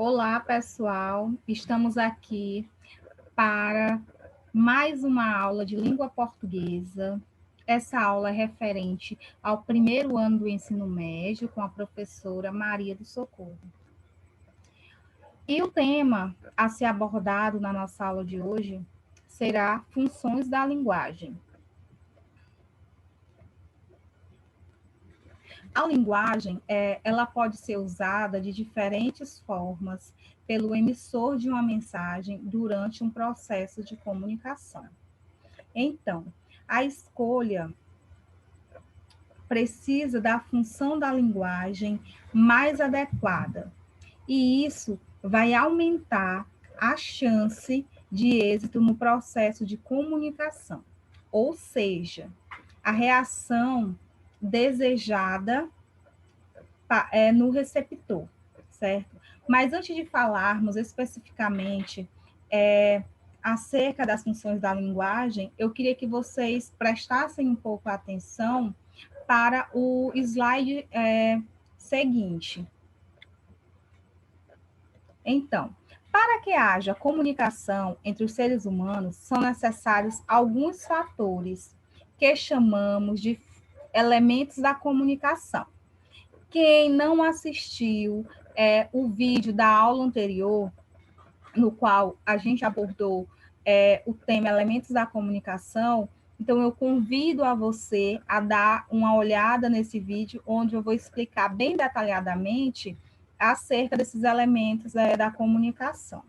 Olá, pessoal. Estamos aqui para mais uma aula de língua portuguesa. Essa aula é referente ao primeiro ano do ensino médio, com a professora Maria do Socorro. E o tema a ser abordado na nossa aula de hoje será funções da linguagem. A linguagem, ela pode ser usada de diferentes formas pelo emissor de uma mensagem durante um processo de comunicação. Então, a escolha precisa da função da linguagem mais adequada, e isso vai aumentar a chance de êxito no processo de comunicação, ou seja, a reação desejada no receptor, certo? Mas antes de falarmos especificamente acerca das funções da linguagem, eu queria que vocês prestassem um pouco atenção para o slide seguinte. Então, para que haja comunicação entre os seres humanos, são necessários alguns fatores que chamamos de elementos da comunicação. Quem não assistiu o vídeo da aula anterior, no qual a gente abordou o tema Elementos da Comunicação, então eu convido a você a dar uma olhada nesse vídeo, onde eu vou explicar bem detalhadamente acerca desses elementos da comunicação.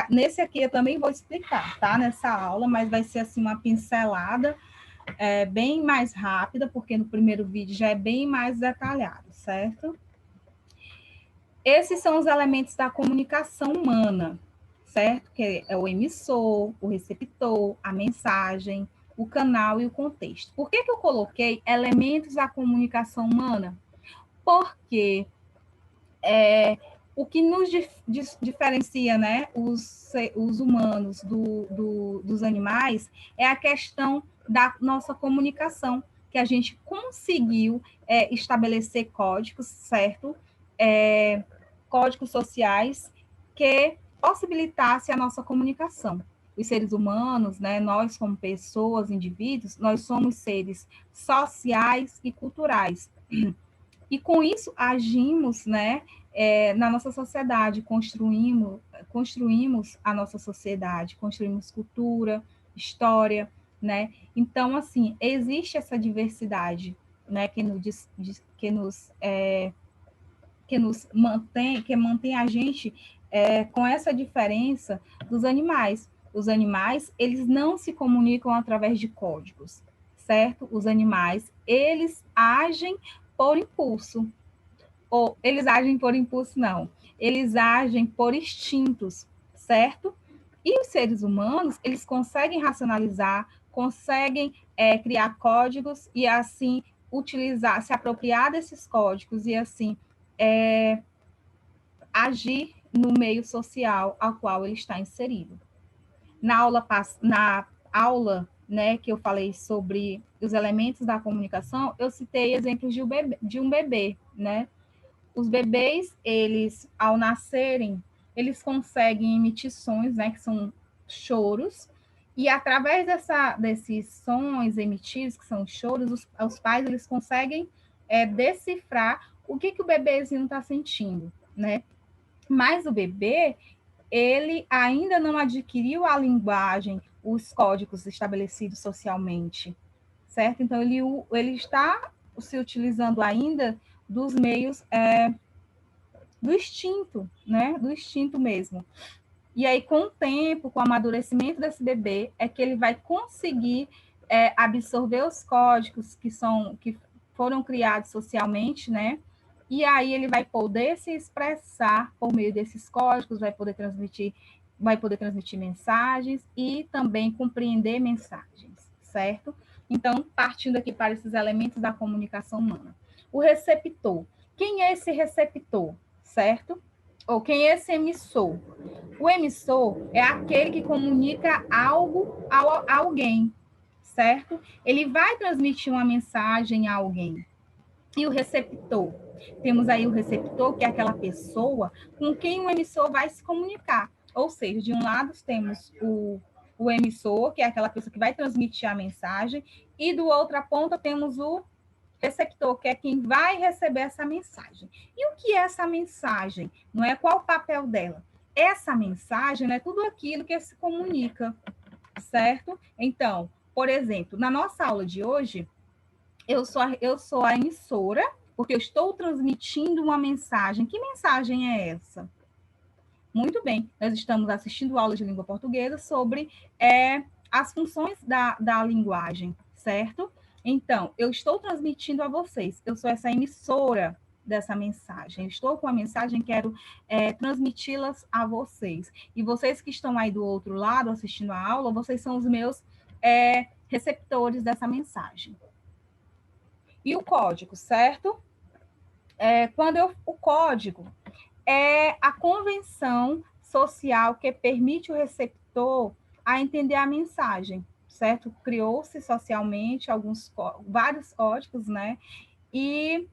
Nesse aqui eu também vou explicar, tá? Nessa aula, mas vai ser assim uma pincelada bem mais rápida, porque no primeiro vídeo já é bem mais detalhado, certo? Esses são os elementos da comunicação humana, certo? Que é o emissor, o receptor, a mensagem, o canal e o contexto. Por que eu coloquei elementos da comunicação humana? Porque o que nos diferencia, né, os humanos dos animais é a questão da nossa comunicação, que a gente conseguiu estabelecer códigos, certo? Códigos sociais que possibilitasse a nossa comunicação. Os seres humanos, né, nós como pessoas, indivíduos, nós somos seres sociais e culturais. E com isso agimos, né, na nossa sociedade, construímos a nossa sociedade, construímos cultura, história, né? Então, assim, existe essa diversidade, né, que mantém a gente com essa diferença dos animais. Os animais, eles não se comunicam através de códigos, certo? Os animais, eles agem por impulso. Ou eles agem por impulso, não. Eles agem por instintos, certo? E os seres humanos, eles conseguem racionalizar, conseguem criar códigos e assim utilizar, se apropriar desses códigos e assim agir no meio social ao qual ele está inserido. Na aula, né, que eu falei sobre os elementos da comunicação, eu citei exemplos de um bebê, né? Os bebês, eles, ao nascerem, eles conseguem emitir sons, né, que são choros, e através desses sons emitidos, que são choros, os pais, eles conseguem decifrar o que o bebezinho está sentindo, né? Mas o bebê, ele ainda não adquiriu a linguagem, os códigos estabelecidos socialmente, certo? Então, ele está se utilizando ainda dos meios do instinto, né? Do instinto mesmo. E aí, com o tempo, com o amadurecimento desse bebê, é que ele vai conseguir absorver os códigos que foram criados socialmente, né? E aí ele vai poder se expressar por meio desses códigos, vai poder transmitir mensagens e também compreender mensagens, certo? Então, partindo aqui para esses elementos da comunicação humana. O receptor. Quem é esse receptor, certo? Ou quem é esse emissor? O emissor é aquele que comunica algo a alguém, certo? Ele vai transmitir uma mensagem a alguém. E o receptor Temos aí o receptor, que é aquela pessoa com quem o emissor vai se comunicar. Ou seja, de um lado temos o emissor, que é aquela pessoa que vai transmitir a mensagem, e do outra ponta temos o receptor, que é quem vai receber essa mensagem. E o que é essa mensagem? Não é qual o papel dela? Essa mensagem é tudo aquilo que se comunica, certo? Então, por exemplo, na nossa aula de hoje, eu sou a emissora, porque eu estou transmitindo uma mensagem. Que mensagem é essa? Muito bem, nós estamos assistindo aula de língua portuguesa sobre as funções da linguagem, certo? Então, eu estou transmitindo a vocês, eu sou essa emissora dessa mensagem, eu estou com a mensagem, quero transmiti-las a vocês. E vocês que estão aí do outro lado assistindo a aula, vocês são os meus receptores dessa mensagem. E o código, certo? O código é a convenção social que permite o receptor a entender a mensagem, certo? Criou-se socialmente vários códigos, né? E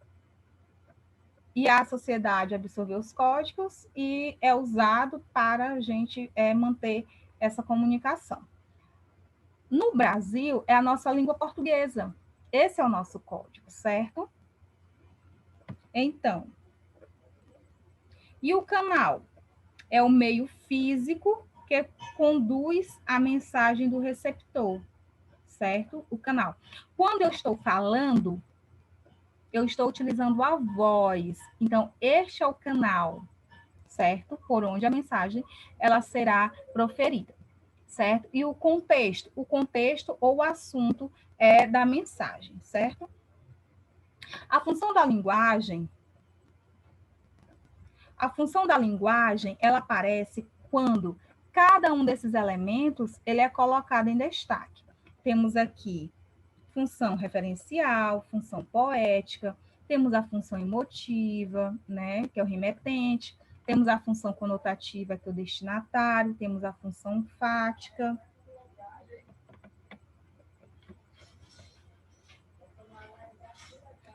a sociedade absorveu os códigos e é usado para a gente manter essa comunicação. No Brasil, é a nossa língua portuguesa. Esse é o nosso código, certo? Então, e o canal? É o meio físico que conduz a mensagem do receptor, certo? O canal. Quando eu estou falando, eu estou utilizando a voz. Então, este é o canal, certo? Por onde a mensagem ela será proferida, certo? E o contexto ou o assunto da mensagem, certo? A função da linguagem, ela aparece quando cada um desses elementos ele é colocado em destaque. Temos aqui função referencial, função poética, temos a função emotiva, né, que é o remetente, temos a função conotativa, que é o destinatário, temos a função fática.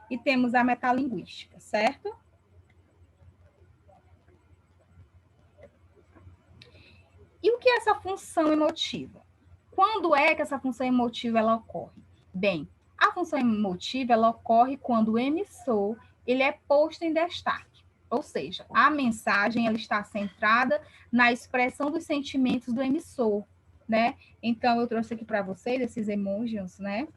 E temos a metalinguística, certo? E o que é essa função emotiva? Quando é que essa função emotiva ela ocorre? Bem, a função emotiva ela ocorre quando o emissor ele é posto em destaque, ou seja, a mensagem ela está centrada na expressão dos sentimentos do emissor, né? Então eu trouxe aqui para vocês esses emojis, né?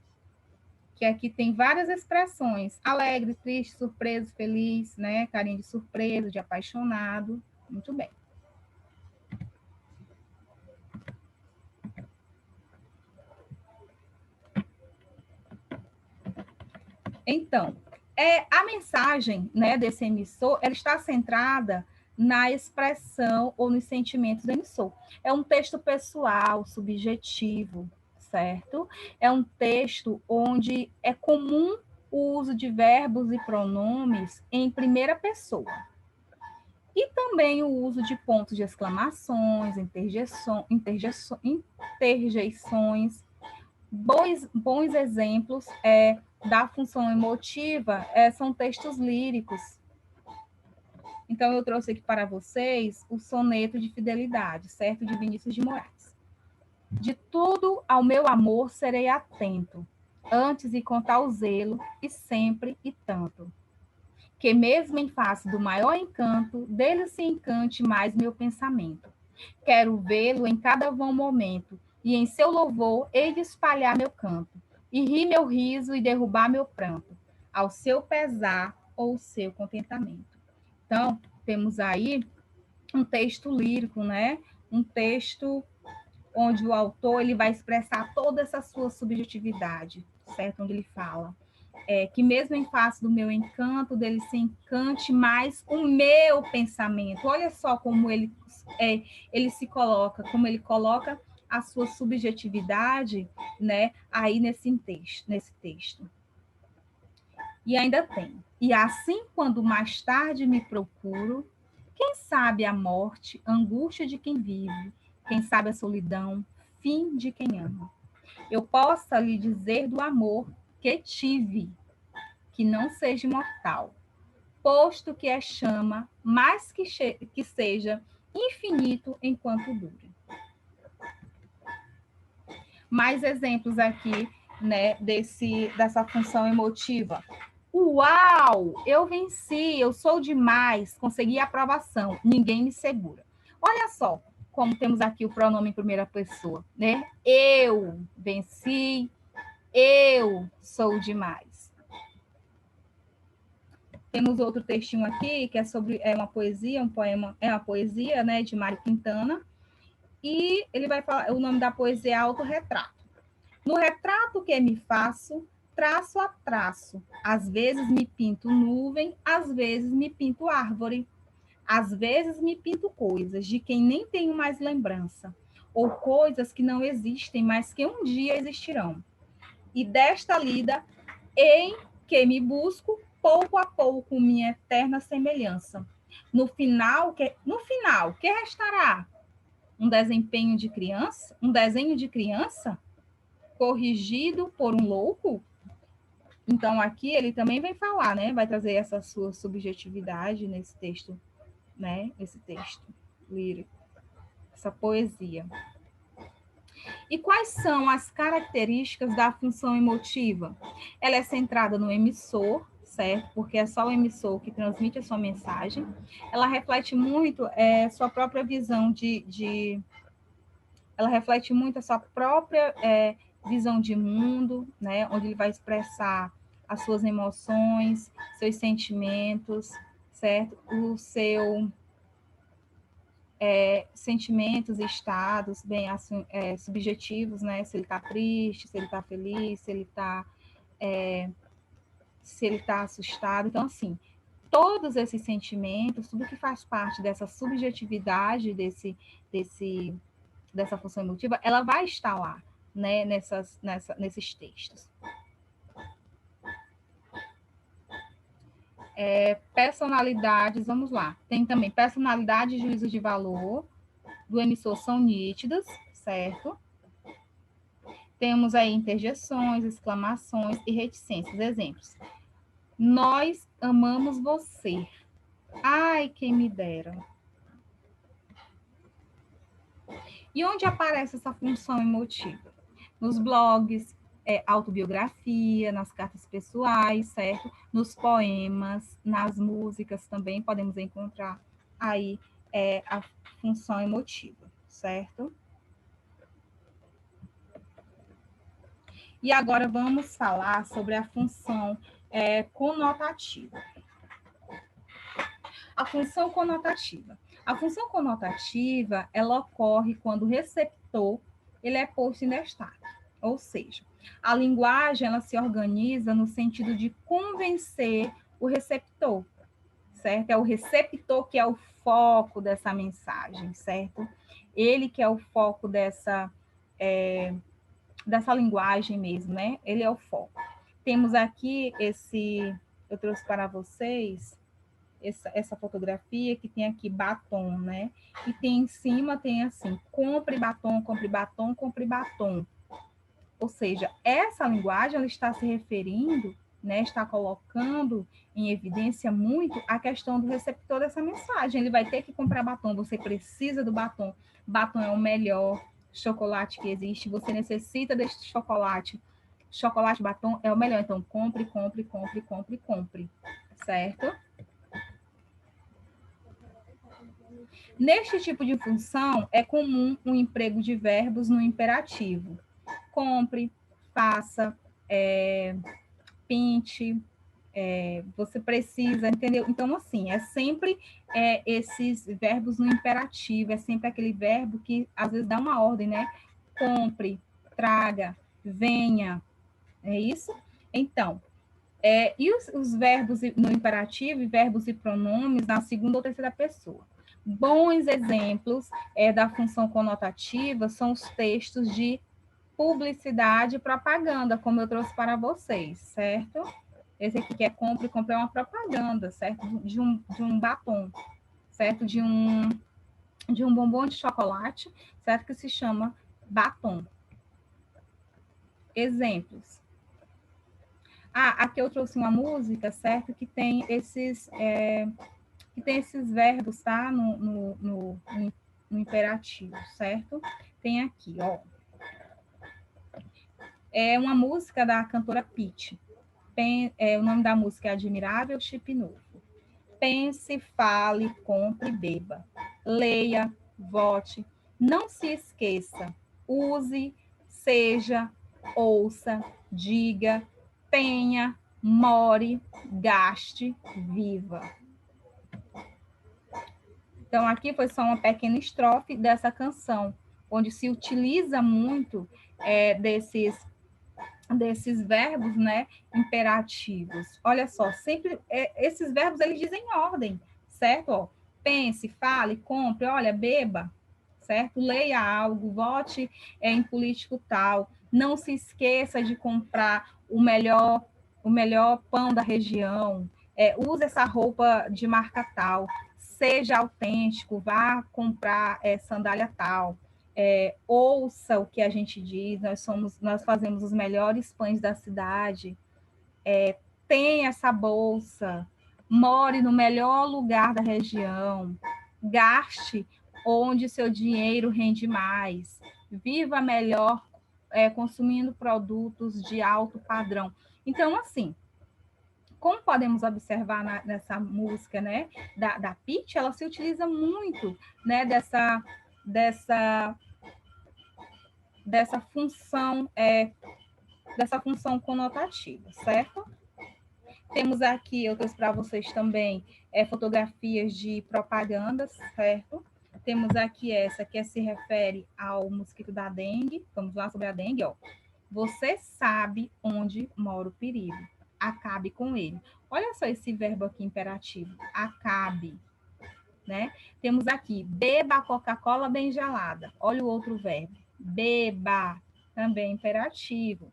Que aqui tem várias expressões: alegre, triste, surpreso, feliz, né? Carinho de surpreso, de apaixonado. Muito bem. Então, a mensagem, né, desse emissor, ela está centrada na expressão ou nos sentimentos do emissor. É um texto pessoal, subjetivo, certo? É um texto onde é comum o uso de verbos e pronomes em primeira pessoa. E também o uso de pontos de exclamações, interjeições. Bons exemplos da função emotiva são textos líricos. Então, eu trouxe aqui para vocês o soneto de fidelidade, certo? De Vinícius de Moraes. De tudo ao meu amor serei atento, antes e com tal zelo, e sempre e tanto. Que mesmo em face do maior encanto, dele se encante mais meu pensamento. Quero vê-lo em cada vão momento, e em seu louvor hei de espalhar meu canto, e rir meu riso e derrubar meu pranto, ao seu pesar ou seu contentamento. Então, temos aí um texto lírico, né? Um texto onde o autor ele vai expressar toda essa sua subjetividade, certo? Onde ele fala que mesmo em face do meu encanto, dele se encante mais o meu pensamento. Olha só como ele se coloca, como ele coloca a sua subjetividade, né, aí nesse texto. E ainda tem. E assim, quando mais tarde me procuro, quem sabe a morte, angústia de quem vive, quem sabe a solidão, fim de quem ama. Eu possa lhe dizer do amor que tive, que não seja imortal, posto que é chama, mas que seja infinito enquanto dure. Mais exemplos aqui, né, dessa função emotiva. Uau, eu venci, eu sou demais, consegui aprovação, ninguém me segura. Olha só como temos aqui o pronome em primeira pessoa, né? Eu venci, eu sou demais. Temos outro textinho aqui que é sobre uma poesia, um poema, é uma poesia, né, de Mário Quintana. E ele vai falar, o nome da poesia é Autorretrato. No retrato que me faço, traço a traço. Às vezes me pinto nuvem, às vezes me pinto árvore. Às vezes me pinto coisas de quem nem tenho mais lembrança, ou coisas que não existem, mas que um dia existirão. E desta lida, em que me busco, pouco a pouco, minha eterna semelhança. No final, que restará? Um desempenho de criança? Um desenho de criança? Corrigido por um louco? Então, aqui ele também vai falar, né? Vai trazer essa sua subjetividade nesse texto, né? Esse texto lírico, essa poesia. E quais são as características da função emotiva? Ela é centrada no emissor, certo? Porque é só o emissor que transmite a sua mensagem. Ela reflete muito sua própria visão ela reflete muito a sua própria visão de mundo, né? Onde ele vai expressar as suas emoções, seus sentimentos, certo? O seu sentimentos e estados bem assim, subjetivos, né? Se ele está triste, se ele está feliz, se ele tá assustado. Então, assim, todos esses sentimentos, tudo que faz parte dessa subjetividade dessa função emotiva, ela vai estar lá, né? Nesses textos. Personalidades, vamos lá. Tem também personalidade e juízo de valor do emissor são nítidos, certo? Temos aí interjeções, exclamações e reticências. Exemplos. Nós amamos você. Ai, quem me dera. E onde aparece essa função emotiva? Nos blogs, autobiografia, nas cartas pessoais, certo? Nos poemas, nas músicas também podemos encontrar aí a função emotiva, certo? E agora vamos falar sobre a função conotativa. A função conotativa. A função conotativa, ela ocorre quando o receptor ele é posto em destaque. Ou seja, a linguagem ela se organiza no sentido de convencer o receptor, certo? É o receptor que é o foco dessa mensagem, certo? Ele que é o foco dessa linguagem mesmo, né? Ele é o foco. Temos aqui eu trouxe para vocês essa fotografia que tem aqui batom, né? E tem em cima, tem assim, compre batom, compre batom, compre batom. Ou seja, essa linguagem ela está se referindo, né, está colocando em evidência muito a questão do receptor dessa mensagem. Ele vai ter que comprar batom, você precisa do batom. Batom é o melhor chocolate que existe, você necessita desse chocolate. Chocolate batom é o melhor, então compre, compre, compre, compre, compre. Certo? Neste tipo de função, é comum o emprego de verbos no imperativo. Compre, faça, pinte, você precisa, entendeu? Então, assim, é sempre esses verbos no imperativo, é sempre aquele verbo que às vezes dá uma ordem, né? Compre, traga, venha, é isso? Então, e os verbos no imperativo e verbos e pronomes na segunda ou terceira pessoa. Bons exemplos da função conotativa são os textos de publicidade e propaganda, como eu trouxe para vocês, certo? Esse aqui que é compra é uma propaganda, certo? De um batom, certo? De um bombom de chocolate, certo? Que se chama batom. Exemplos. Aqui eu trouxe uma música, certo? Que tem esses verbos, tá? No imperativo, certo? Tem aqui, ó. É uma música da cantora Pitty. O nome da música é Admirável Chip Novo. Pense, fale, compre, beba. Leia, vote. Não se esqueça. Use, seja, ouça, diga, tenha, more, gaste, viva. Então, aqui foi só uma pequena estrofe dessa canção, onde se utiliza muito desses verbos, né, imperativos. Olha só, sempre esses verbos eles dizem ordem, certo? Ó, pense, fale, compre, olha, beba, certo? Leia algo, vote em político tal, não se esqueça de comprar o melhor pão da região, use essa roupa de marca tal, seja autêntico, vá comprar sandália tal. Ouça o que a gente diz, nós fazemos os melhores pães da cidade, tenha essa bolsa, more no melhor lugar da região, gaste onde seu dinheiro rende mais, viva melhor consumindo produtos de alto padrão. Então, assim, como podemos observar nessa música, né, da Pitty, ela se utiliza muito, né, dessa função conotativa, certo? Temos aqui, eu trouxe para vocês também, fotografias de propagandas, certo? Temos aqui essa que se refere ao mosquito da dengue. Vamos lá sobre a dengue, ó. Você sabe onde mora o perigo. Acabe com ele. Olha só esse verbo aqui imperativo. Acabe, né? Temos aqui, beba a Coca-Cola bem gelada. Olha o outro verbo. Beba, também imperativo.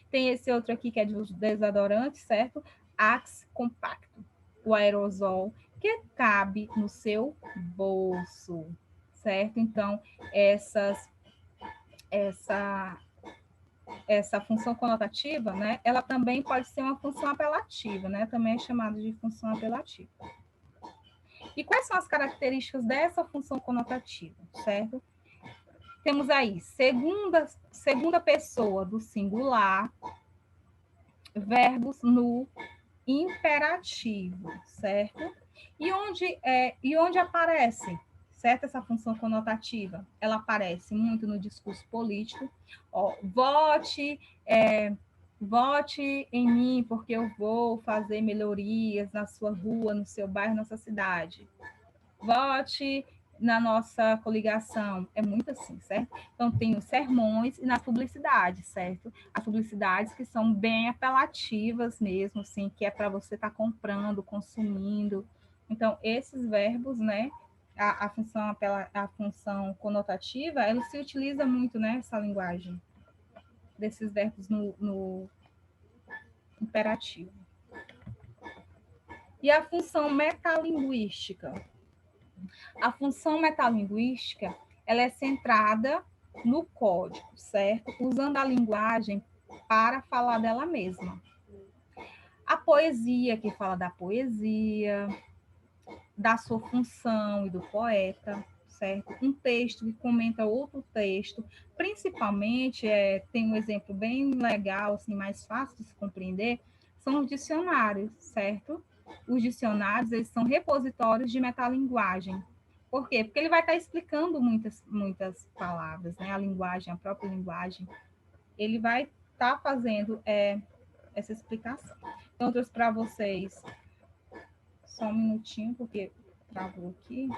Tem esse outro aqui que é de desodorante, certo? Axe compacto. O aerosol que cabe no seu bolso, certo? Então, essa função conotativa, né? Ela também pode ser uma função apelativa, né? Também é chamada de função apelativa. E quais são as características dessa função conotativa, certo? Temos aí segunda pessoa do singular, verbos no imperativo, certo? E onde aparece, certo? Essa função conotativa, ela aparece muito no discurso político. Ó, vote em mim porque eu vou fazer melhorias na sua rua, no seu bairro, na sua cidade. Vote na nossa coligação. É muito assim, certo? Então, tem os sermões e na publicidade, certo? As publicidades que são bem apelativas mesmo, assim, que é para você estar comprando, consumindo. Então, esses verbos, né? A função conotativa, ela se utiliza muito, né? Essa linguagem desses verbos no imperativo. E a função metalinguística. A função metalinguística, ela é centrada no código, certo? Usando a linguagem para falar dela mesma. A poesia, que fala da poesia, da sua função e do poeta, certo? Um texto que comenta outro texto, principalmente, tem um exemplo bem legal, assim, mais fácil de se compreender, são os dicionários, certo? Os dicionários, eles são repositórios de metalinguagem. Por quê? Porque ele vai estar explicando muitas palavras, né? A linguagem, a própria linguagem. Ele vai estar fazendo essa explicação. Então, eu trouxe para vocês só um minutinho, porque travou aqui.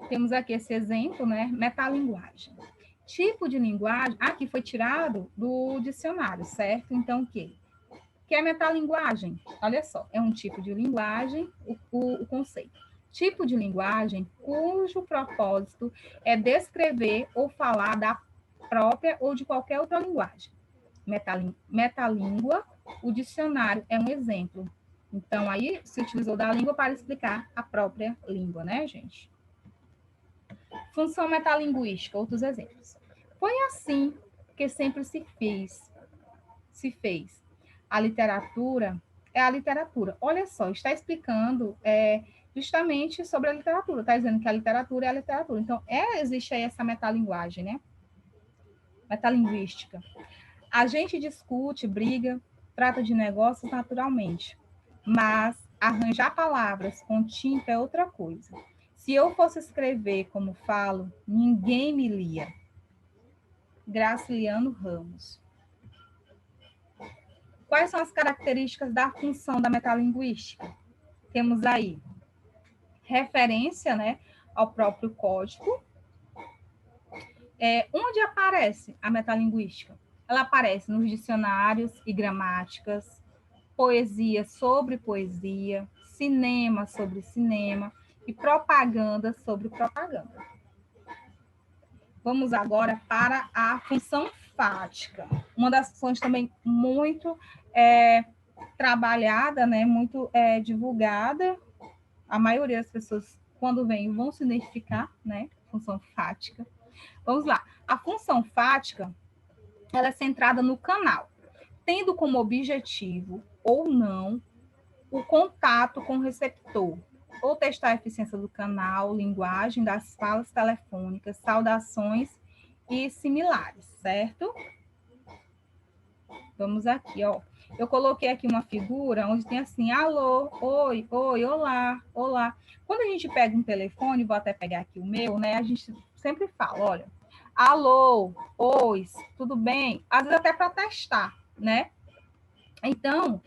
Temos aqui esse exemplo, né? Metalinguagem. Tipo de linguagem, aqui foi tirado do dicionário, certo? Então, o quê? Que é metalinguagem? Olha só, é um tipo de linguagem, o conceito. Tipo de linguagem cujo propósito é descrever ou falar da própria ou de qualquer outra linguagem. Metalíngua, o dicionário é um exemplo. Então, aí se utilizou da língua para explicar a própria língua, né, gente? Função metalinguística, outros exemplos. Foi assim que sempre se fez. A literatura é a literatura. Olha só, está explicando justamente sobre a literatura. Está dizendo que a literatura é a literatura. Então, existe aí essa metalinguagem, né? Metalinguística. A gente discute, briga, trata de negócios naturalmente, mas arranjar palavras com tinta é outra coisa. Se eu fosse escrever como falo, ninguém me lia. Graciliano Ramos. Quais são as características da função da metalinguística? Temos aí referência, né, ao próprio código. Onde aparece a metalinguística? Ela aparece nos dicionários e gramáticas, poesia sobre poesia, cinema sobre cinema e propaganda sobre propaganda. Vamos agora para a função fática. Uma das funções também muito trabalhada, né, muito divulgada. A maioria das pessoas, quando vem, vão se identificar, né? Função fática. Vamos lá. A função fática, ela é centrada no canal, tendo como objetivo ou não o contato com o receptor, ou testar a eficiência do canal, linguagem das falas telefônicas, saudações e similares, certo? Vamos aqui, ó. Eu coloquei aqui uma figura onde tem assim, alô, oi, oi, olá, olá. Quando a gente pega um telefone, vou até pegar aqui o meu, né? A gente sempre fala, olha, alô, oi, tudo bem? Às vezes até para testar, né? Então,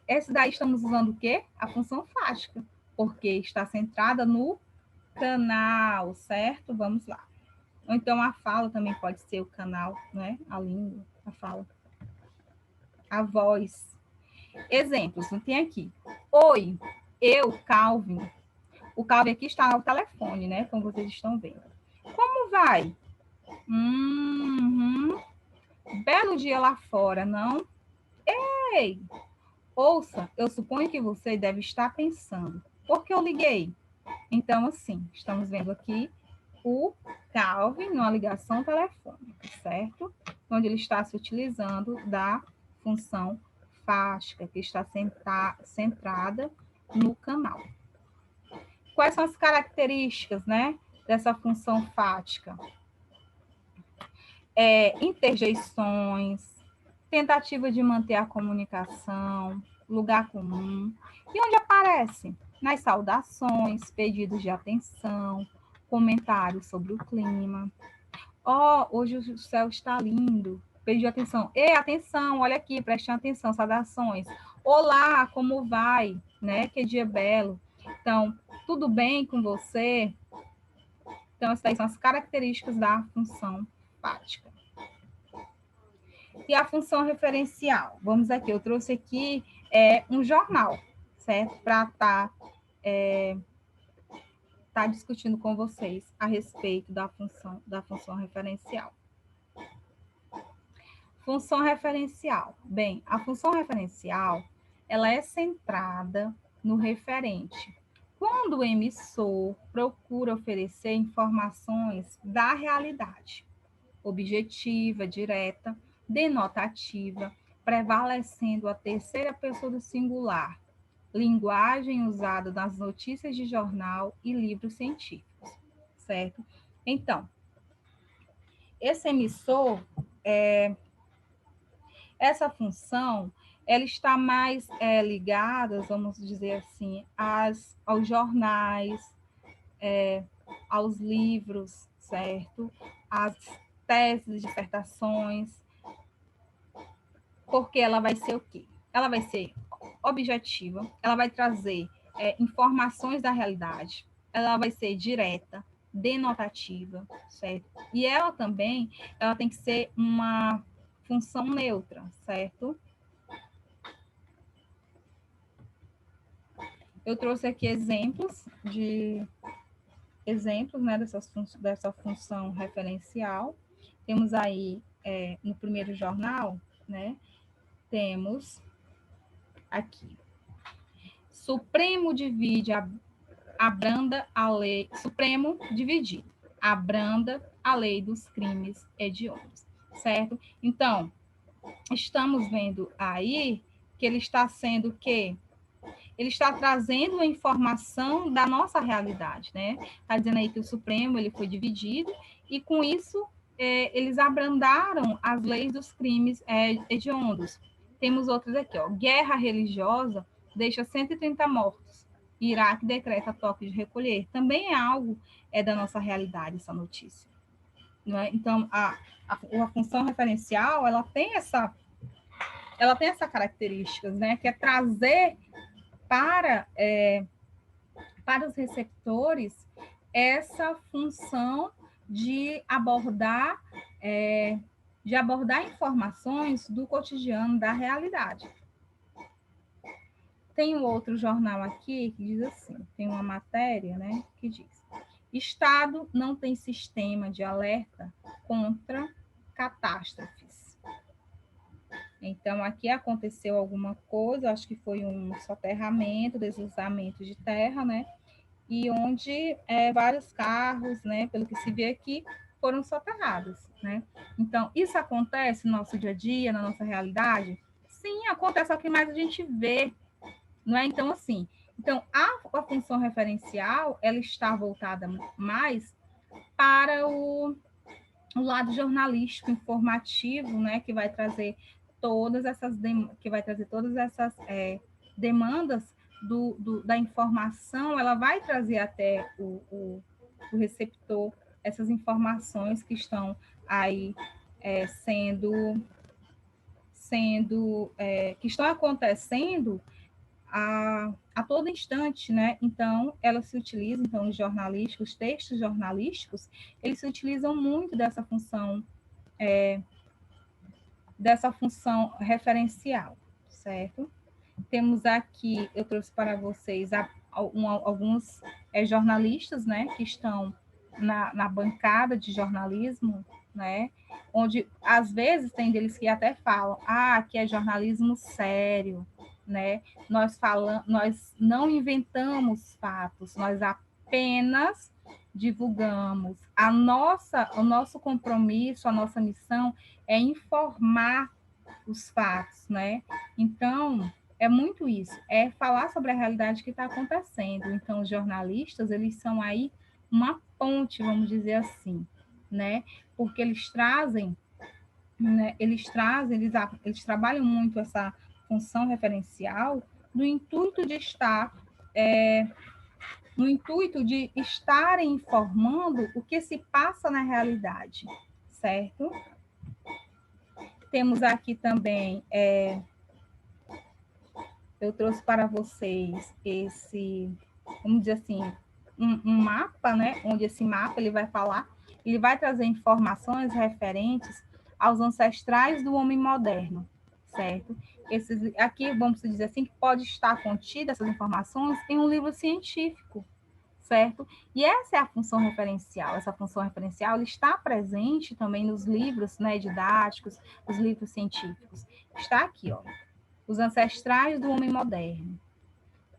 esse daí estamos usando o quê? A função fática, porque está centrada no canal, certo? Vamos lá. Ou então a fala também pode ser o canal, né? A língua, a fala. A voz. Exemplos, não tem aqui. Oi, eu, Calvin. O Calvin aqui está no telefone, né? Como vocês estão vendo. Como vai? Belo dia lá fora, não? Ei, ouça, eu suponho que você deve estar pensando. Por que eu liguei? Então, assim, estamos vendo aqui o Calvin numa ligação telefônica, certo? Onde ele está se utilizando da função fática, que está centrada no canal. Quais são as características, né, dessa função fática? Interjeições, tentativa de manter a comunicação, lugar comum. E onde aparece? Nas saudações, pedidos de atenção, comentários sobre o clima. Hoje o céu está lindo. Pediu atenção. Ei, atenção, olha aqui, prestem atenção, saudações. Olá, como vai? Né? Que dia belo. Então, tudo bem com você? Então, essas são as características da função fática. E a função referencial? Vamos aqui, eu trouxe aqui um jornal, certo? Para tá discutindo com vocês a respeito da função referencial. Função referencial. Bem, a função referencial, ela é centrada no referente. Quando o emissor procura oferecer informações da realidade, objetiva, direta, denotativa, prevalecendo a terceira pessoa do singular, linguagem usada nas notícias de jornal e livros científicos, certo? Então, esse emissor, essa função, ela está mais ligada, vamos dizer assim, aos jornais, aos livros, certo? Às teses, dissertações, porque ela vai ser o quê? Ela vai ser objetiva, ela vai trazer informações da realidade, ela vai ser direta, denotativa, certo? E ela também, ela tem que ser uma função neutra, certo? Eu trouxe aqui exemplos, né, dessa função referencial. Temos aí, no primeiro jornal, né, temos aqui Supremo divide, abranda a lei, Supremo dividido, abranda a lei dos crimes hediondos, certo? Então, estamos vendo aí que ele está sendo o quê? Ele está trazendo uma informação da nossa realidade, né? Está dizendo aí que o Supremo ele foi dividido e com isso eles abrandaram as leis dos crimes hediondos. Temos outros aqui, ó. Guerra religiosa deixa 130 mortos. Iraque decreta toque de recolher. Também é algo da nossa realidade essa notícia. Não é? Então, a função referencial ela tem essa característica, né? Que é trazer para os receptores essa função de abordar informações do cotidiano, da realidade. Tem um outro jornal aqui que diz assim, tem uma matéria, né, que diz: Estado não tem sistema de alerta contra catástrofes. Então, aqui aconteceu alguma coisa, acho que foi um soterramento, deslizamento de terra, né? E onde vários carros, né, pelo que se vê aqui, foram soterrados, né? Então, isso acontece no nosso dia a dia, na nossa realidade? Sim, acontece, é o que mais a gente vê, não é? Então, assim, a função referencial, ela está voltada mais para o lado jornalístico, informativo, né, que vai trazer todas essas demandas da informação, ela vai trazer até o receptor essas informações que estão aí que estão acontecendo a todo instante, né? Então, ela se utiliza, então, os textos jornalísticos, eles se utilizam muito dessa função referencial, certo? Temos aqui, eu trouxe para vocês alguns jornalistas, né, que estão na bancada de jornalismo, né, onde às vezes tem deles que até falam, que é jornalismo sério, né, nós não inventamos fatos, nós apenas divulgamos. O nosso compromisso, a nossa missão é informar os fatos, né? Então, é muito isso, é falar sobre a realidade que está acontecendo. Então, os jornalistas, eles são aí uma ponte, vamos dizer assim, né? Porque eles trazem, né? Eles trabalham muito essa função referencial no intuito de estarem informando o que se passa na realidade, certo? Temos aqui também eu trouxe para vocês vamos dizer assim, um mapa, né? Onde esse mapa ele vai trazer informações referentes aos ancestrais do homem moderno, certo? Aqui, vamos dizer assim, que pode estar contida essas informações em um livro científico, certo? E essa é a função referencial. Essa função referencial ela está presente também nos livros, né, didáticos, os livros científicos. Está aqui, ó. Os ancestrais do homem moderno.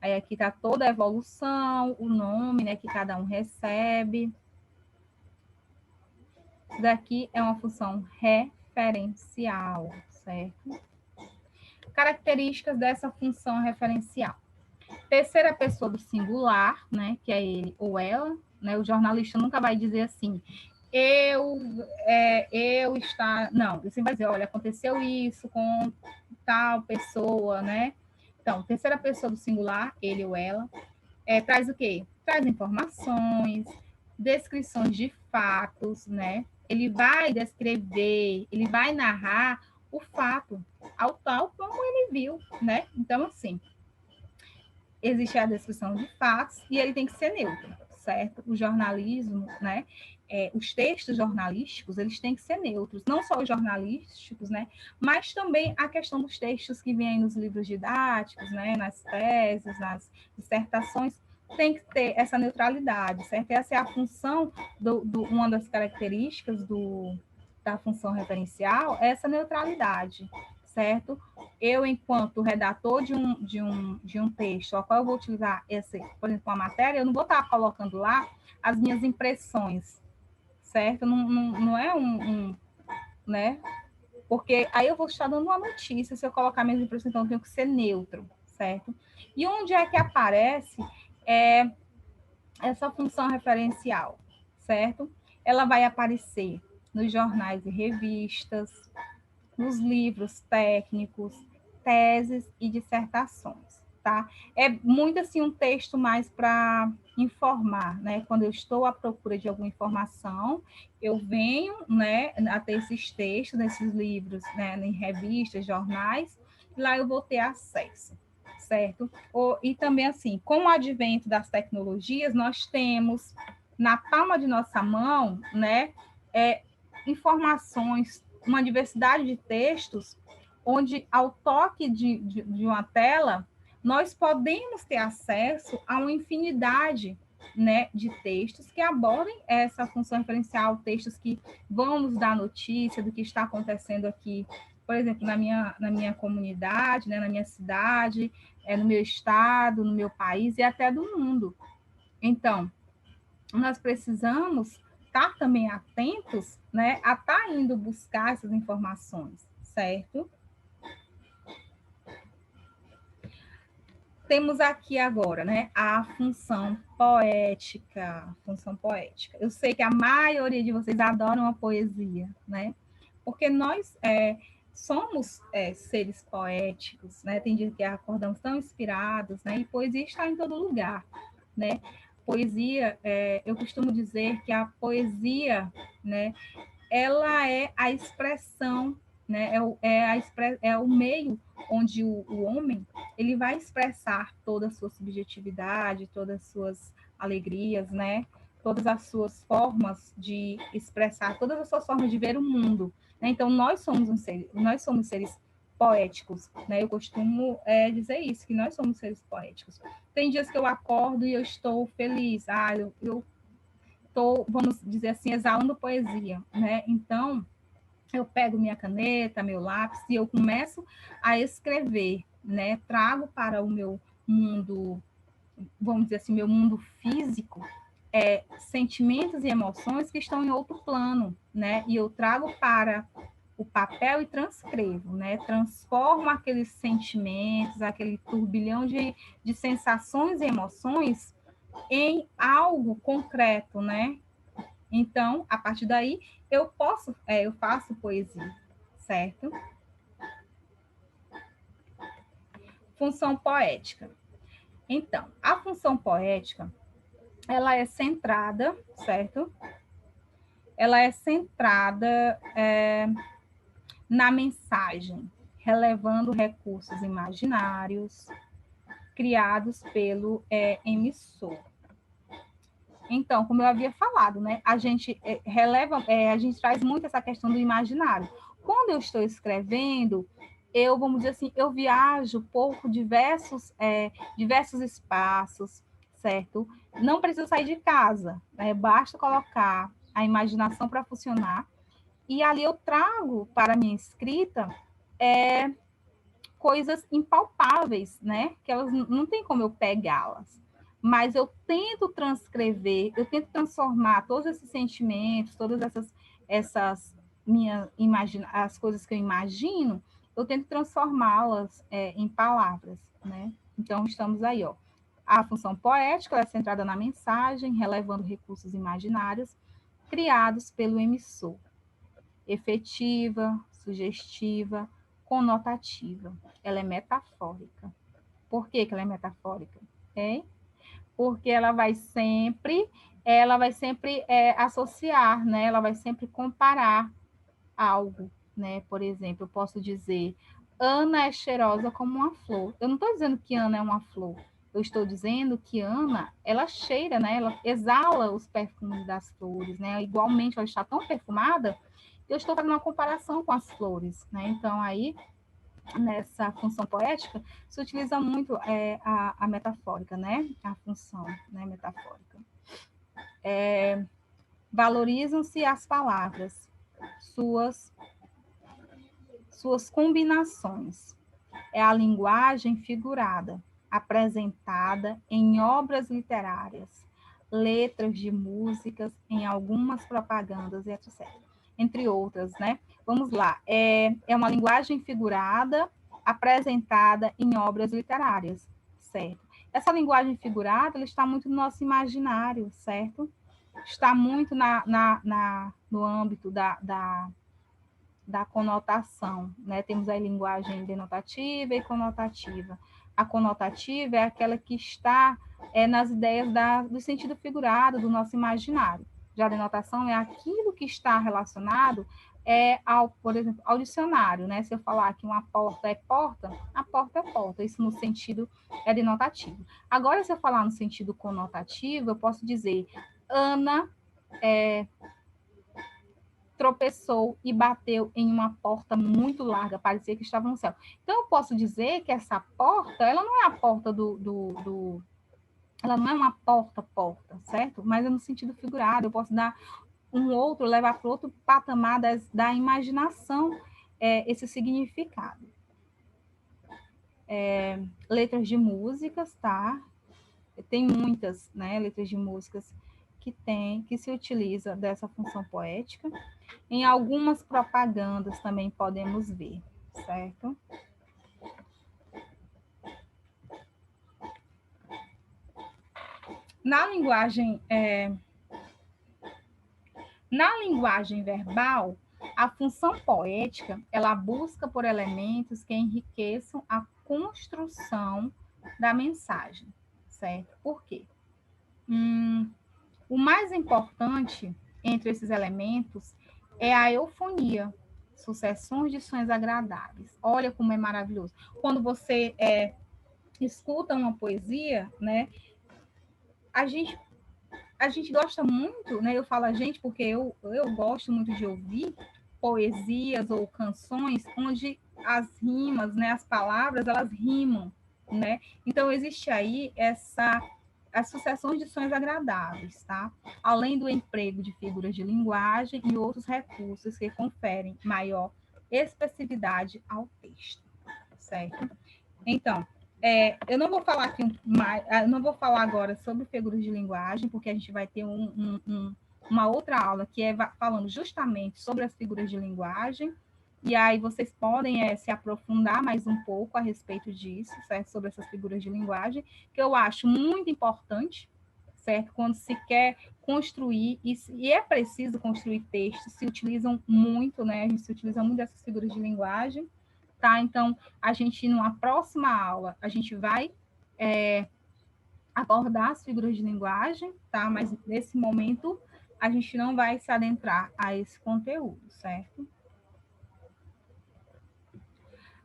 Aí aqui está toda a evolução, o nome, né, que cada um recebe. Isso daqui é uma função referencial, certo? Características dessa função referencial. Terceira pessoa do singular, né, que é ele ou ela, né? O jornalista nunca vai dizer assim, eu está, não, ele sempre vai dizer, olha, aconteceu isso com tal pessoa, né? Então, terceira pessoa do singular, ele ou ela, traz o quê? Traz informações, descrições de fatos, né? Ele vai descrever, ele vai narrar o fato ao tal como ele viu, né? Então, assim, existe a descrição de fatos e ele tem que ser neutro, certo? O jornalismo, né? Os textos jornalísticos, eles têm que ser neutros, não só os jornalísticos, né? Mas também a questão dos textos que vêm nos livros didáticos, né? Nas teses, nas dissertações, tem que ter essa neutralidade, certo? Essa é a função, uma das características da função referencial, é essa neutralidade, certo? Eu, enquanto redator de um texto, ao qual eu vou utilizar esse, por exemplo, uma matéria, eu não vou estar colocando lá as minhas impressões, certo? Não é né? Porque aí eu vou estar dando uma notícia, se eu colocar minhas impressões, então eu tenho que ser neutro, certo? E onde é que aparece essa função referencial, certo? Ela vai aparecer nos jornais e revistas, nos livros técnicos, teses e dissertações, tá? É muito assim um texto mais para informar, né? Quando eu estou à procura de alguma informação, eu venho, né, a ter esses textos, nesses livros, né, em revistas, jornais, e lá eu vou ter acesso, certo? E também assim, com o advento das tecnologias, nós temos na palma de nossa mão, né, informações, uma diversidade de textos, onde ao toque de uma tela, nós podemos ter acesso a uma infinidade, né, de textos que abordem essa função referencial, textos que vão nos dar notícia do que está acontecendo aqui, por exemplo, na minha comunidade, né, na minha cidade, no meu estado, no meu país e até do mundo. Então, nós precisamos estar também atentos, né, a estar indo buscar essas informações, certo? Temos aqui agora, né, a função poética, função poética. Eu sei que a maioria de vocês adoram a poesia, né? Porque nós somos seres poéticos, né? Tem dias que acordamos tão inspirados, né? E poesia está em todo lugar, né? Poesia, eu costumo dizer que a poesia, né, ela é a expressão, né, é o meio onde o homem ele vai expressar toda a sua subjetividade, todas as suas alegrias, né, todas as suas formas de expressar, todas as suas formas de ver o mundo. Né? Então, nós somos seres poéticos, né? Eu costumo dizer isso, que nós somos seres poéticos. Tem dias que eu acordo e eu estou feliz, eu estou, vamos dizer assim, exalando poesia, né? Então, eu pego minha caneta, meu lápis e eu começo a escrever, né? Trago para o meu mundo, vamos dizer assim, meu mundo físico, sentimentos e emoções que estão em outro plano, né? E eu trago para o papel e transcrevo, né? Transformo aqueles sentimentos, aquele turbilhão de sensações e emoções em algo concreto, né? Então, a partir daí, eu faço poesia, certo? Função poética. Então, a função poética, ela é centrada, certo? Ela é centrada na mensagem, relevando recursos imaginários criados pelo emissor. Então, como eu havia falado, né, a gente a gente traz muito essa questão do imaginário. Quando eu estou escrevendo, vamos dizer assim, eu viajo por diversos espaços, certo? Não preciso sair de casa, né? Basta colocar a imaginação para funcionar e ali eu trago para a minha escrita coisas impalpáveis, né? Que elas não tem como eu pegá-las. Mas eu tento transcrever, eu tento transformar todos esses sentimentos, todas essas as coisas que eu imagino, eu tento transformá-las em palavras, né? Então estamos aí, ó. A função poética é centrada na mensagem, relevando recursos imaginários criados pelo emissor. Efetiva, sugestiva, conotativa. Ela é metafórica. Por que ela é metafórica? Hein? Porque ela vai sempre associar, né? Ela vai sempre comparar algo, né? Por exemplo, eu posso dizer Ana é cheirosa como uma flor. Eu não estou dizendo que Ana é uma flor. Eu estou dizendo que Ana, ela cheira, né? Ela exala os perfumes das flores, né? Igualmente, ela está tão perfumada que eu estou fazendo uma comparação com as flores, né? Então, aí, nessa função poética, se utiliza muito a metafórica, né? A função, né, metafórica. Valorizam-se as palavras, suas combinações. É a linguagem figurada, apresentada em obras literárias, letras de músicas, em algumas propagandas, etc. Entre outras, né? Vamos lá. É uma linguagem figurada, apresentada em obras literárias, certo? Essa linguagem figurada, ela está muito no nosso imaginário, certo? Está muito no âmbito da conotação, né? Temos a linguagem denotativa e conotativa. A conotativa é aquela que está nas ideias do sentido figurado do nosso imaginário. Já a denotação é aquilo que está relacionado por exemplo, ao dicionário, né? Se eu falar que uma porta é porta, a porta é porta. Isso no sentido denotativo. Agora, se eu falar no sentido conotativo, eu posso dizer Ana tropeçou e bateu em uma porta muito larga, parecia que estava no céu. Então, eu posso dizer que essa porta, ela não é a porta ela não é uma porta, certo? Mas é no sentido figurado, eu posso dar levar para outro patamar da imaginação esse significado. Letras de músicas, tá? Tem muitas, né, letras de músicas que se utiliza dessa função poética. Em algumas propagandas também podemos ver, certo? Na linguagem verbal, a função poética, ela busca por elementos que enriqueçam a construção da mensagem, certo? Por quê? O mais importante entre esses elementos é a eufonia, sucessões de sons agradáveis. Olha como é maravilhoso. Quando você escuta uma poesia, né? A gente gosta muito, né? Eu falo a gente porque eu gosto muito de ouvir poesias ou canções onde as rimas, né? As palavras, elas rimam, né? Então, existe aí as sucessões de sons agradáveis, tá? Além do emprego de figuras de linguagem e outros recursos que conferem maior expressividade ao texto, certo? Então, eu não vou falar aqui eu não vou falar agora sobre figuras de linguagem, porque a gente vai ter uma outra aula que é falando justamente sobre as figuras de linguagem, e aí vocês podem se aprofundar mais um pouco a respeito disso, certo? Sobre essas figuras de linguagem, que eu acho muito importante, certo? Quando se quer construir, e é preciso construir textos, se utilizam muito, né? A gente se utiliza muito dessas figuras de linguagem, tá? Então, a gente, numa próxima aula, a gente vai abordar as figuras de linguagem, tá? Mas nesse momento, a gente não vai se adentrar a esse conteúdo, certo?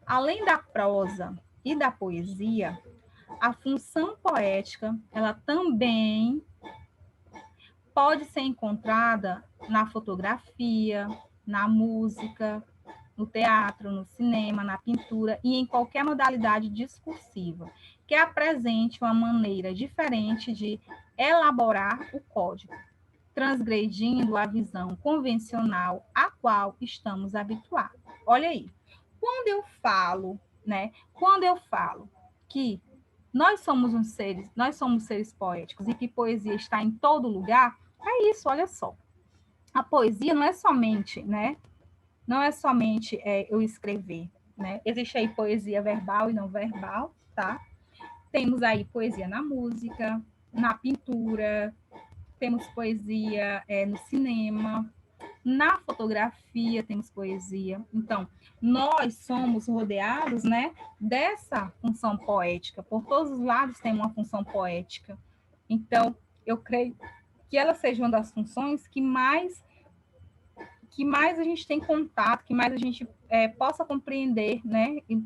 Além da prosa e da poesia, a função poética, ela também pode ser encontrada na fotografia, na música, no teatro, no cinema, na pintura e em qualquer modalidade discursiva, que apresente uma maneira diferente de elaborar o código, transgredindo a visão convencional a qual estamos habituados. Olha aí, quando eu falo que nós somos seres poéticos e que poesia está em todo lugar, é isso, olha só. A poesia não é somente, né? Não é somente eu escrever, né? Existe aí poesia verbal e não verbal, tá? Temos aí poesia na música, na pintura, temos poesia no cinema, na fotografia temos poesia. Então, nós somos rodeados, né, dessa função poética. Por todos os lados tem uma função poética. Então, eu creio que ela seja uma das funções que mais a gente tem contato, que mais a gente possa compreender, né? E,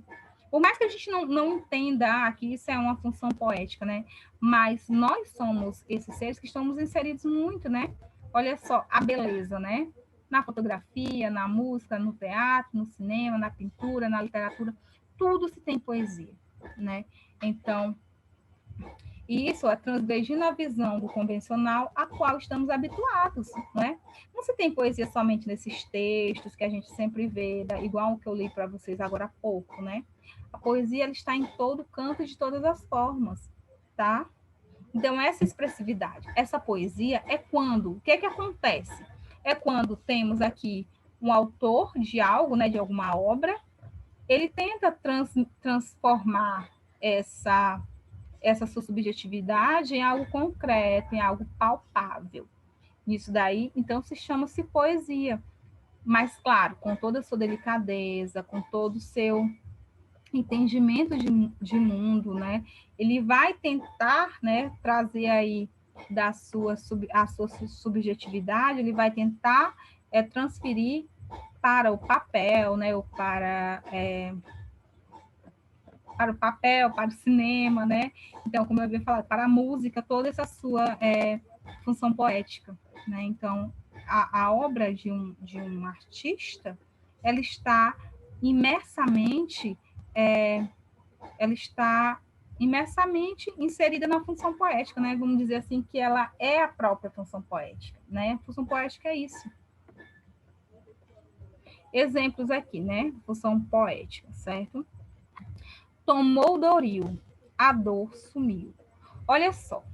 por mais que a gente não entenda que isso é uma função poética, né? Mas nós somos esses seres que estamos inseridos muito, né? Olha só a beleza, né? Na fotografia, na música, no teatro, no cinema, na pintura, na literatura, tudo se tem poesia, né? Então, E isso é transgredindo a visão do convencional a qual estamos habituados, não é? Não se tem poesia somente nesses textos que a gente sempre vê, igual o que eu li para vocês agora há pouco, né? A poesia ela está em todo canto de todas as formas, tá? Então, essa expressividade, essa poesia é quando, o que é que acontece? É quando temos aqui um autor de algo, né, de alguma obra, ele tenta transformar essa sua subjetividade em algo concreto, em algo palpável. Isso daí, então, se chama-se poesia. Mas, claro, com toda a sua delicadeza, com todo o seu entendimento de mundo, né? Ele vai tentar, né, trazer aí a sua subjetividade, ele vai tentar transferir para o papel, né, ou para o papel, para o cinema, né? Então, como eu havia falado, para a música, toda essa sua função poética, né? Então, a obra de um artista, ela está imersamente ela está imersamente inserida na função poética, né? Vamos dizer assim que ela é a própria função poética, né? A função poética é isso. Exemplos aqui, né? Função poética, certo? Tomou Doril, a dor sumiu. Olha só.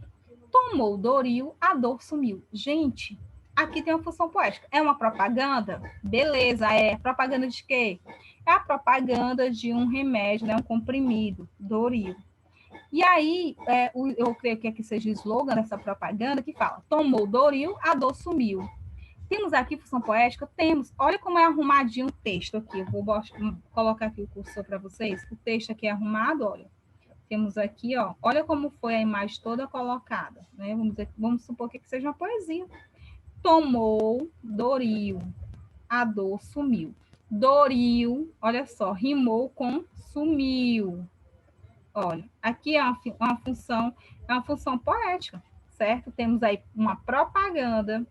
Tomou Doril, a dor sumiu. Gente, aqui tem uma função poética. É uma propaganda? Beleza, é. Propaganda de quê? É a propaganda de um remédio, né? Um comprimido, Doril. E aí, eu creio que aqui seja o slogan dessa propaganda que fala: tomou Doril, a dor sumiu. Temos aqui função poética? Temos. Olha como é arrumadinho o texto aqui. Eu vou colocar aqui o cursor para vocês. O texto aqui é arrumado, olha. Temos aqui, ó. Olha como foi a imagem toda colocada, né? Vamos supor que seja uma poesia. Tomou Doril, a dor sumiu. Doril, olha só, rimou com sumiu. Olha, aqui é uma função poética, certo? Temos aí uma propaganda,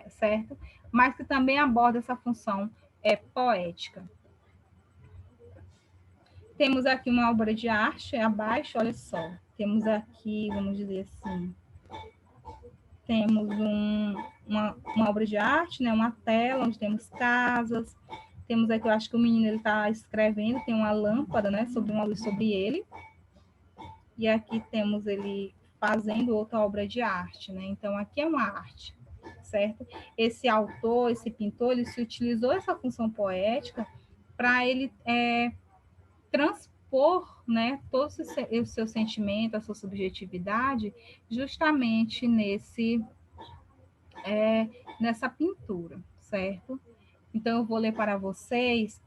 certo? Mas que também aborda essa função poética. Temos aqui uma obra de arte abaixo, olha só. Temos aqui, vamos dizer assim, temos uma obra de arte, né? Uma tela onde temos casas. Temos aqui, eu acho que o menino ele está escrevendo, tem uma lâmpada, né? Sobre uma luz sobre ele. E aqui temos ele fazendo outra obra de arte, né? Então, aqui é uma arte, certo? Esse autor, esse pintor, ele se utilizou essa função poética para ele transpor, né, todo o seu sentimento, a sua subjetividade, justamente nessa pintura, certo? Então, eu vou ler para vocês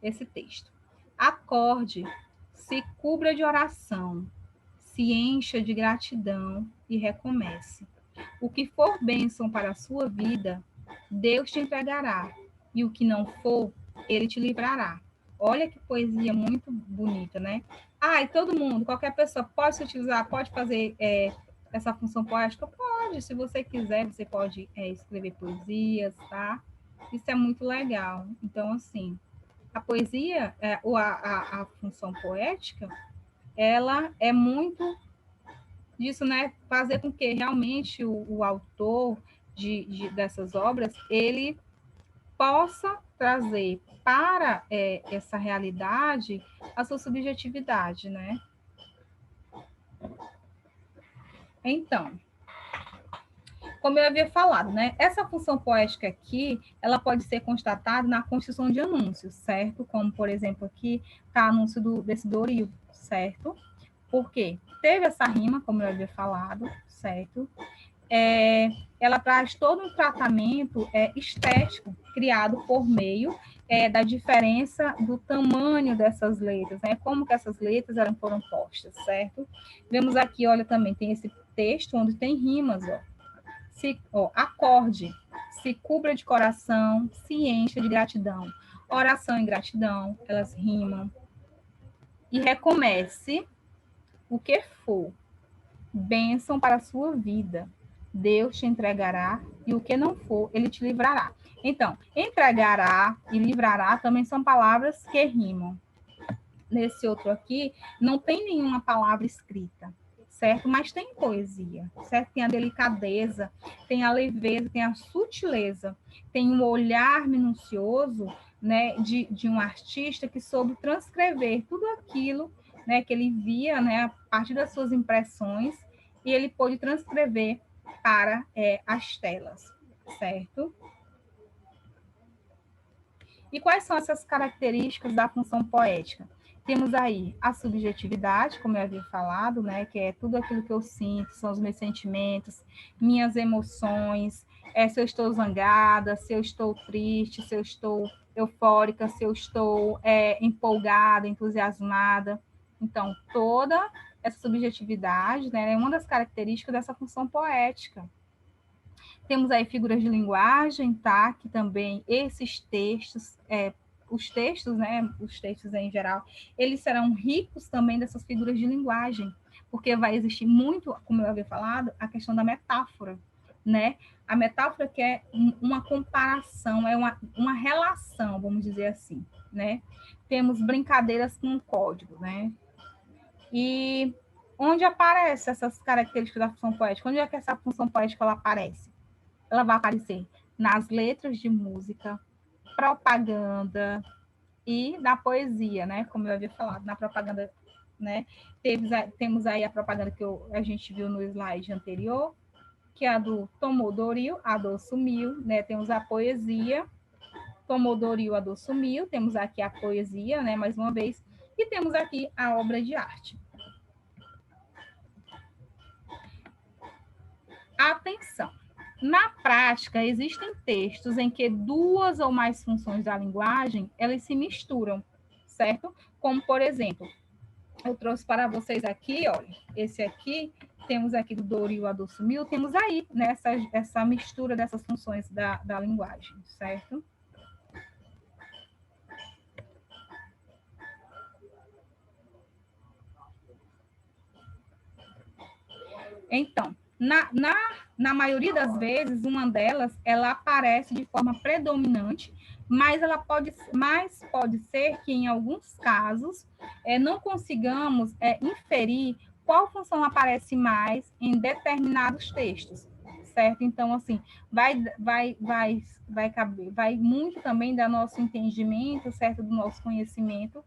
esse texto. Acorde, se cubra de oração, se encha de gratidão e recomece. O que for bênção para a sua vida, Deus te entregará, e o que não for, ele te livrará. Olha que poesia muito bonita, né? Ah, e todo mundo, qualquer pessoa pode se utilizar, pode fazer essa função poética? Pode, se você quiser, você pode escrever poesias, tá? Isso é muito legal. Então, assim, a poesia, ou a função poética, ela é muito disso, né? Fazer com que realmente o autor dessas obras, ele possa trazer para essa realidade a sua subjetividade, né? Então, como eu havia falado, né? Essa função poética aqui, ela pode ser constatada na construção de anúncios, certo? Como, por exemplo, aqui está o anúncio desse Doril, certo? Por quê? Teve essa rima, como eu havia falado, certo? Ela traz todo um tratamento estético criado por meio da diferença do tamanho dessas letras, né? Como que essas letras foram postas, certo? Vemos aqui, olha, também tem esse texto onde tem rimas, acorde, se cubra de coração, se encha de gratidão. Oração e gratidão, elas rimam. E recomece o que for, bênção para a sua vida. Deus te entregará, e o que não for, ele te livrará. Então, entregará e livrará também são palavras que rimam. nesse outro aqui, não tem nenhuma palavra escrita, certo? Mas tem poesia, certo? Tem a delicadeza, tem a leveza, tem a sutileza, tem um olhar minucioso, né, de um artista que soube transcrever tudo aquilo, né, que ele via, né, a partir das suas impressões, e ele pôde transcrever para as telas, certo? E quais são essas características da função poética? Temos aí a subjetividade, como eu havia falado, né, que é tudo aquilo que eu sinto, são os meus sentimentos, minhas emoções, se eu estou zangada, se eu estou triste, se eu estou eufórica, se eu estou empolgada, entusiasmada. Então, toda essa subjetividade, né, é uma das características dessa função poética. Temos aí figuras de linguagem, tá? Que também esses textos, os textos, né? Os textos em geral, eles serão ricos também dessas figuras de linguagem, porque vai existir muito, como eu havia falado, a questão da metáfora, né? A metáfora que é uma comparação, é uma relação, vamos dizer assim, né? Temos brincadeiras com o código, né? E onde aparecem essas características da função poética? Onde é que essa função poética ela aparece? Ela vai aparecer nas letras de música, propaganda e na poesia, né? Como eu havia falado, na propaganda, né? Temos aí a propaganda que a gente viu no slide anterior, que é a do Tomodoril, a dor sumiu, né? Temos a poesia, Tomodoril, a dor sumiu, temos aqui a poesia, né? Mais uma vez, e temos aqui a obra de arte. Atenção! Na prática, existem textos em que duas ou mais funções da linguagem, elas se misturam, certo? Como, por exemplo, eu trouxe para vocês aqui, olha, esse aqui, temos aqui do Doril a do Sumiu, temos aí, né, essa mistura dessas funções da linguagem, certo? Então, na maioria das vezes, uma delas, ela aparece de forma predominante, mas pode ser que, em alguns casos, não consigamos inferir qual função aparece mais em determinados textos, certo? Então, assim, vai muito também do nosso entendimento, certo? Do nosso conhecimento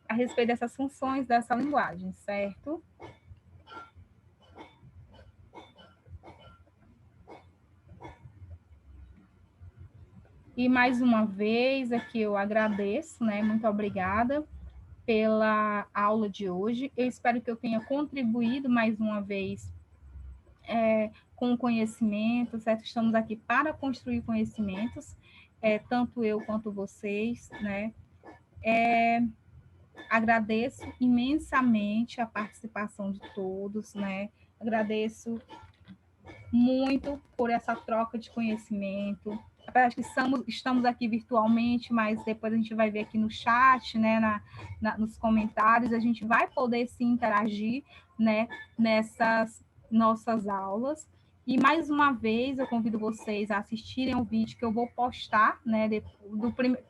a respeito dessas funções dessa linguagem, certo? E mais uma vez aqui eu agradeço, né? Muito obrigada pela aula de hoje. Eu espero que eu tenha contribuído mais uma vez com o conhecimento, certo? Estamos aqui para construir conhecimentos, tanto eu quanto vocês, né? Agradeço imensamente a participação de todos, né? Agradeço muito por essa troca de conhecimento. Apesar de que estamos aqui virtualmente, mas depois a gente vai ver aqui no chat, né, nos comentários, a gente vai poder se interagir, né, nessas nossas aulas. E mais uma vez eu convido vocês a assistirem ao vídeo que eu vou postar, né,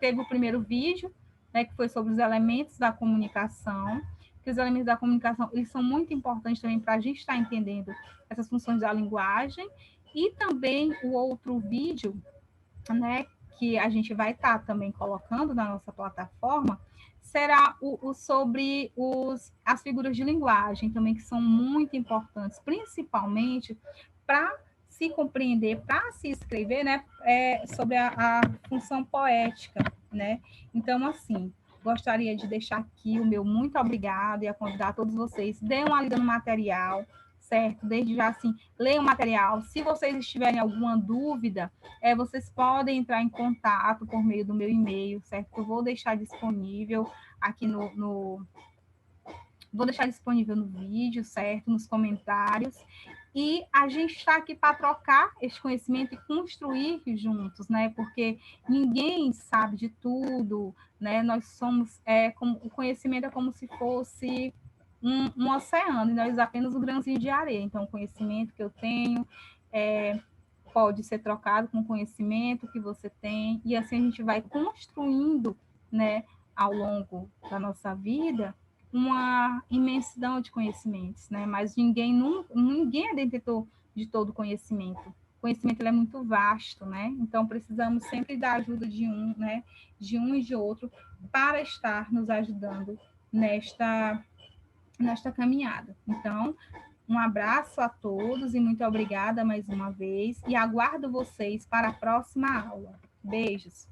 teve o primeiro vídeo, né, que foi sobre os elementos da comunicação, que os elementos da comunicação eles são muito importantes também para a gente estar entendendo essas funções da linguagem, e também o outro vídeo, né, que a gente vai estar também colocando na nossa plataforma, será o sobre as figuras de linguagem também, que são muito importantes, principalmente para se compreender, para se escrever, né, sobre a função poética, né? Então, assim, gostaria de deixar aqui o meu muito obrigado e a convidar todos vocês, deem uma lida no material, certo? Desde já, assim, leiam o material. Se vocês tiverem alguma dúvida, vocês podem entrar em contato por meio do meu e-mail, certo? Eu vou deixar disponível aqui vou deixar disponível no vídeo, certo? Nos comentários. E a gente está aqui para trocar esse conhecimento e construir juntos, né? Porque ninguém sabe de tudo, né? Nós somos, o conhecimento é como se fosse um oceano, e nós apenas um grãozinho de areia. Então, o conhecimento que eu tenho pode ser trocado com o conhecimento que você tem, e assim a gente vai construindo, né, ao longo da nossa vida uma imensidão de conhecimentos, né? Mas ninguém é detentor de todo conhecimento. O conhecimento ele é muito vasto, né? Então precisamos sempre da ajuda de um, né? De um e de outro para estar nos ajudando nesta caminhada. Então, um abraço a todos e muito obrigada mais uma vez e aguardo vocês para a próxima aula. Beijos.